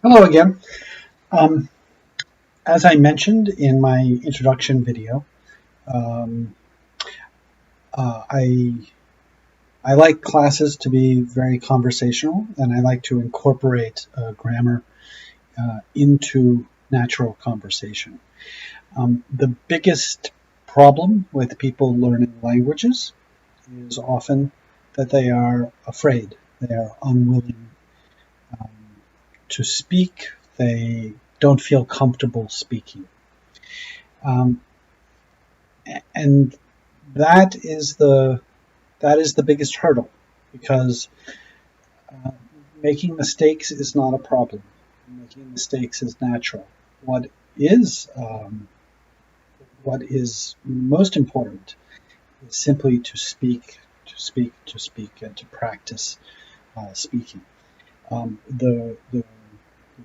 Hello again. Um, as I mentioned in my introduction video, um, uh, I I like classes to be very conversational, and I like to incorporate grammar into natural conversation. The biggest problem with people learning languages is often that they are afraid, they are unwilling um, to speak, they don't feel comfortable speaking. Um, and that is the biggest hurdle because uh, making mistakes is not a problem. Making mistakes is natural. What is what is most important is simply to speak, to speak, and to practice speaking. The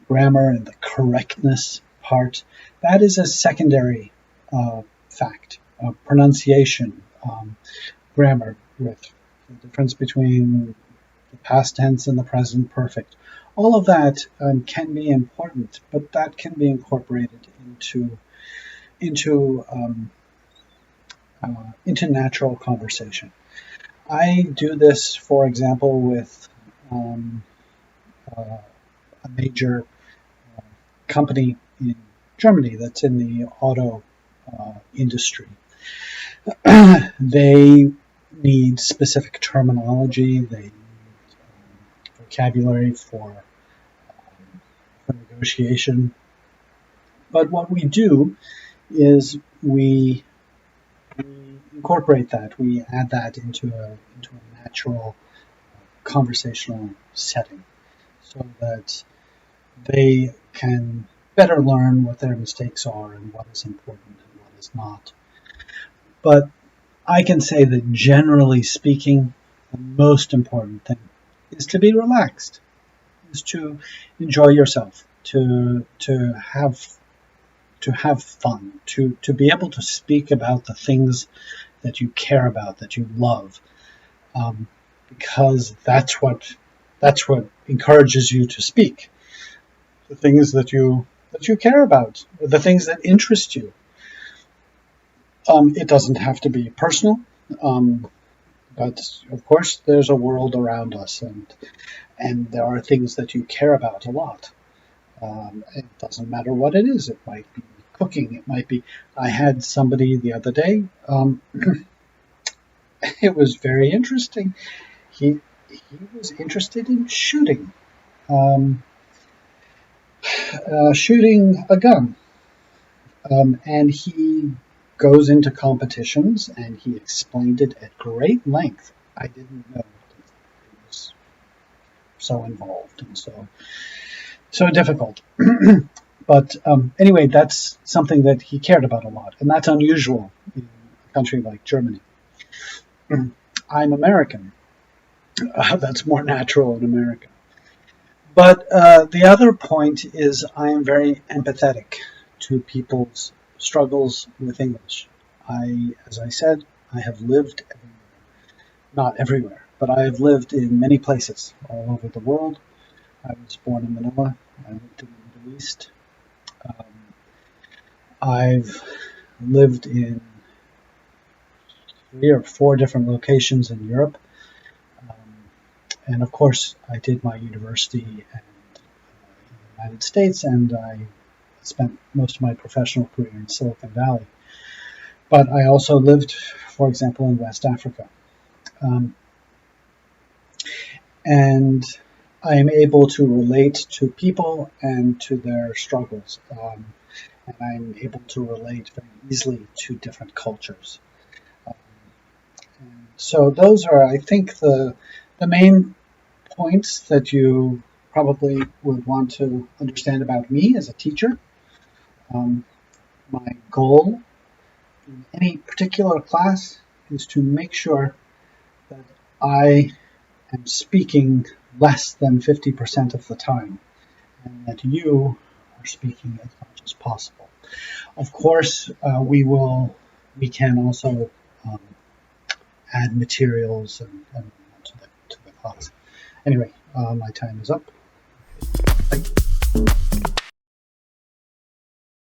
grammar and the correctness part, that is a secondary fact. Pronunciation, grammar, with the difference between the past tense and the present perfect. All of that can be important, but that can be incorporated into into natural conversation. I do this, for example, with um, a major company in Germany that's in the auto industry. They need specific terminology. They need vocabulary for negotiation. But what we do is we incorporate that. We add that into a natural conversational setting so that they can better learn what their mistakes are and what is important and what is not. But I can say that generally speaking, the most important thing is to be relaxed, is to enjoy yourself, to have fun, to be able to speak about the things that you care about, that you love, because that's what encourages you to speak. The things that you care about, the things that interest you. It doesn't have to be personal, um, but of course, there's a world around us, and there are things that you care about a lot. It doesn't matter what it is. It might be cooking. It might be. I had somebody the other day. It was very interesting. He was interested in um, shooting a gun, and he goes into competitions, and he explained it at great length. I didn't know that it was so involved and so difficult. But anyway, that's something that he cared about a lot, and that's unusual in a country like Germany. I'm American. That's more natural in America. But the other point is I am very empathetic to people's struggles with English. As I said, I have lived everywhere. Not everywhere, but I have lived in many places all over the world. I was born in Manila. I lived in the Middle East. Um, I've lived in 3 or 4 different locations in Europe. Um, and of course, I did my university in the United States, and I spent most of my professional career in Silicon Valley. But I also lived, for example, in West Africa. Um, and I am able to relate to people and to their struggles. And I'm able to relate very easily to different cultures. Um, and so those are, I think, the main points that you probably would want to understand about me as a teacher. Um, my goal in any particular class is to make sure that I am speaking less than 50% of the time, and that you are speaking as much as possible. Of course, we can also um, add materials and to the class. Anyway, my time is up. Thank you.